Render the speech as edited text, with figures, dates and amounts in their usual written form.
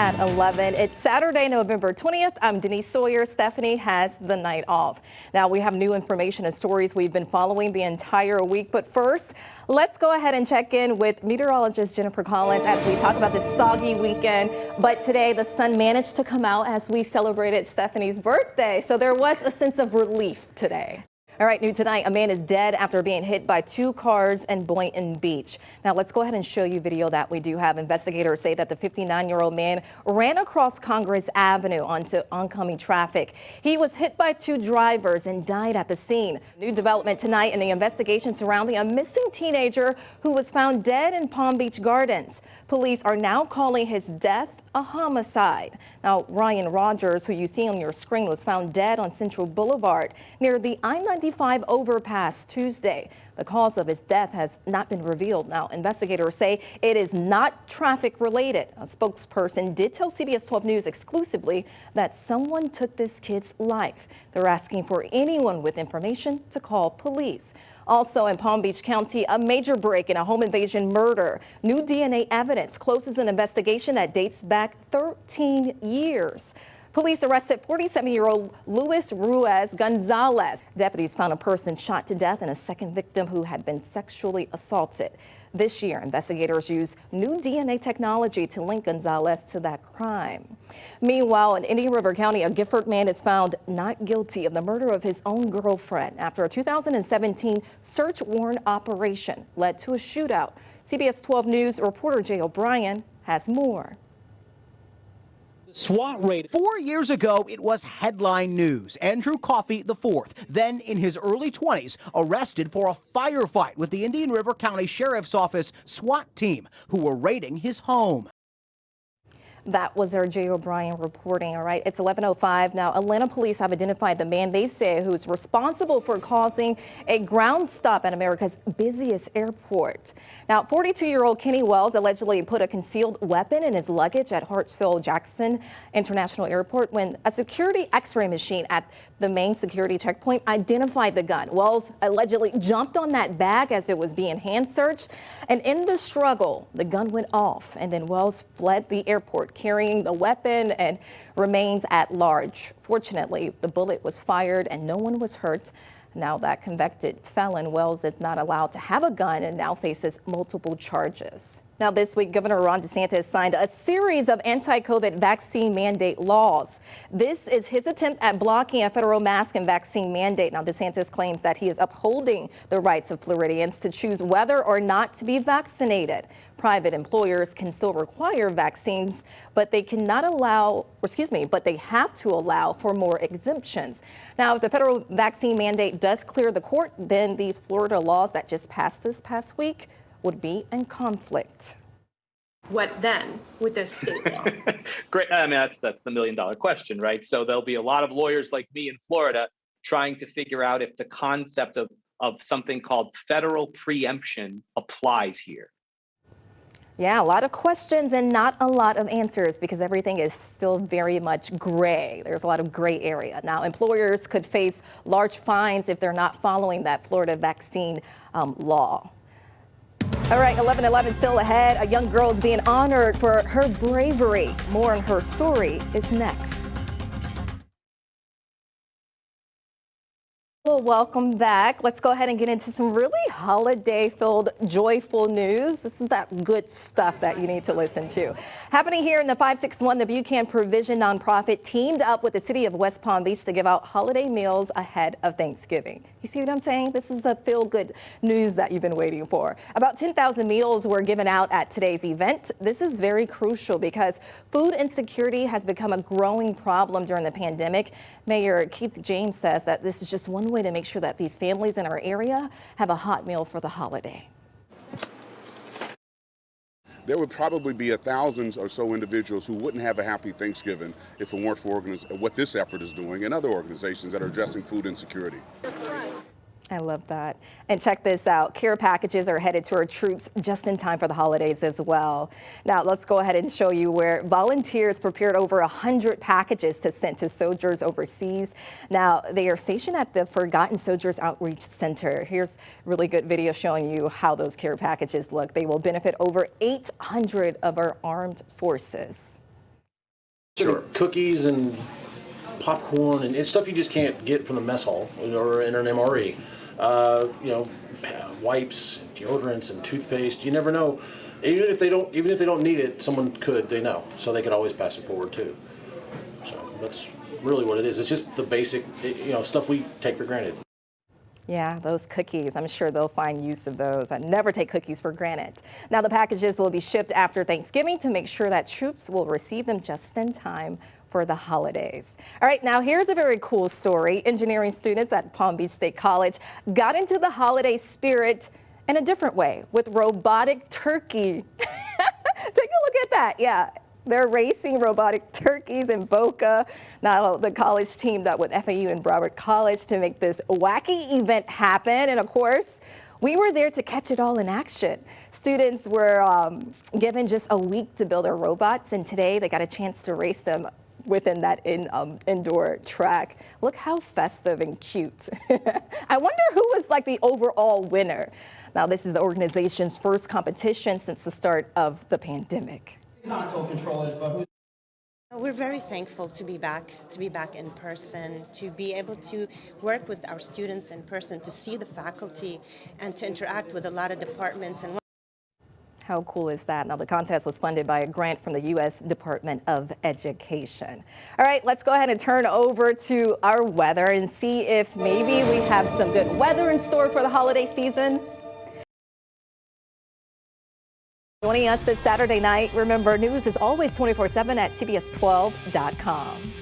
at 11. It's Saturday, November 20th. I'm Denise Sawyer. Stephanie has the night off. Now, we have new information and stories we've been following the entire week. But first, let's go ahead and check in with meteorologist Jennifer Collins as we talk about this soggy weekend. But today, the sun managed to come out as we celebrated Stephanie's birthday. So there was a sense of relief today. All right, new tonight, a man is dead after being hit by two cars in Boynton Beach. Now, let's go ahead and show you video that we do have. Investigators say that the 59-year-old man ran across Congress Avenue onto oncoming traffic. He was hit by two drivers and died at the scene. New development tonight in the investigation surrounding a missing teenager who was found dead in Palm Beach Gardens. Police are now calling his death a homicide. Now, Ryan Rogers, who you see on your screen, was found dead on Central Boulevard near the I-95 overpass Tuesday. The cause of his death has not been revealed. Now, investigators say it is not traffic related. A spokesperson did tell CBS 12 News exclusively that someone took this kid's life. They're asking for anyone with information to call police. Also in Palm Beach County, a major break in a home invasion murder. New DNA evidence closes an investigation that dates back 13 years. Police arrested 47-year-old Luis Ruiz Gonzalez. Deputies found a person shot to death and a second victim who had been sexually assaulted. This year, investigators used new DNA technology to link Gonzalez to that crime. Meanwhile, in Indian River County, a Gifford man is found not guilty of the murder of his own girlfriend after a 2017 search warrant operation led to a shootout. CBS 12 News reporter Jay O'Brien has more. SWAT raid. 4 years ago, it was headline news. Andrew Coffey IV, then in his early 20s, arrested for a firefight with the Indian River County Sheriff's Office SWAT team who were raiding his home. That was our Jay O'Brien reporting. All right, it's 11:05 now. Atlanta police have identified the man they say who's responsible for causing a ground stop at America's busiest airport. Now, 42-year-old Kenny Wells allegedly put a concealed weapon in his luggage at Hartsfield-Jackson International Airport when a security X-ray machine at the main security checkpoint identified the gun. Wells allegedly jumped on that bag as it was being hand searched, and in the struggle, the gun went off, and then Wells fled the airport carrying the weapon and remains at large. Fortunately, the bullet was fired and no one was hurt. Now that convicted felon, Wells is not allowed to have a gun and now faces multiple charges. Now this week, Governor Ron DeSantis signed a series of anti-COVID vaccine mandate laws. This is his attempt at blocking a federal mask and vaccine mandate. Now DeSantis claims that he is upholding the rights of Floridians to choose whether or not to be vaccinated. Private employers can still require vaccines, but they cannot allow, but they have to allow for more exemptions. Now, if the federal vaccine mandate does clear the court, then these Florida laws that just passed this past week would be in conflict. What then with this state law? Great. I mean, that's the million-dollar question, right? So there'll be a lot of lawyers like me in Florida trying to figure out if the concept of something called federal preemption applies here. Yeah, a lot of questions and not a lot of answers because everything is still very much gray. There's a lot of gray area. Now, employers could face large fines if they're not following that Florida vaccine law. All right, 11:11 still ahead. A young girl is being honored for her bravery. More on her story is next. Well, welcome back. Let's go ahead and get into some really holiday-filled, joyful news. This is that good stuff that you need to listen to. Happening here in the 561, the Buchanan Provision nonprofit teamed up with the city of West Palm Beach to give out holiday meals ahead of Thanksgiving. You see what I'm saying? This is the feel-good news that you've been waiting for. About 10,000 meals were given out at today's event. This is very crucial because food insecurity has become a growing problem during the pandemic. Mayor Keith James says that this is just one way to make sure that these families in our area have a hot meal for the holiday. There would probably be 1,000 or so individuals who wouldn't have a happy Thanksgiving if it weren't for what this effort is doing and other organizations that are addressing food insecurity. I love that. And check this out. Care packages are headed to our troops just in time for the holidays as well. Now, let's go ahead and show you where volunteers prepared over 100 packages to send to soldiers overseas. Now, they are stationed at the Forgotten Soldiers Outreach Center. Here's a really good video showing you how those care packages look. They will benefit over 800 of our armed forces. Sure. Cookies and popcorn and stuff you just can't get from the mess hall or in an MRE. You know, wipes, deodorants, and toothpaste. You never know. Even if they don't need it, someone could. They know, so they could always pass it forward too. So that's really what it is. It's just the basic, stuff we take for granted. Yeah, those cookies, I'm sure they'll find use of those. I never take cookies for granted. Now, the packages will be shipped after Thanksgiving to make sure that troops will receive them just in time for the holidays. All right, now here's a very cool story. Engineering students at Palm Beach State College got into the holiday spirit in a different way with robotic turkey. Take a look at that. Yeah. They're racing robotic turkeys in Boca. Now, the college teamed up with FAU and Broward College to make this wacky event happen. And of course, we were there to catch it all in action. Students were given just a week to build their robots, and today they got a chance to race them within that indoor track. Look how festive and cute. I wonder who was like the overall winner. Now, this is the organization's first competition since the start of the pandemic. Console controllers, but who's We're very thankful to be back in person, to be able to work with our students in person, to see the faculty, and to interact with a lot of departments. And how cool is that? Now, the contest was funded by a grant from the U.S. Department of Education. All right, let's go ahead and turn over to our weather and see if maybe we have some good weather in store for the holiday season. Joining us this Saturday night, remember, news is always 24/7 at CBS12.com.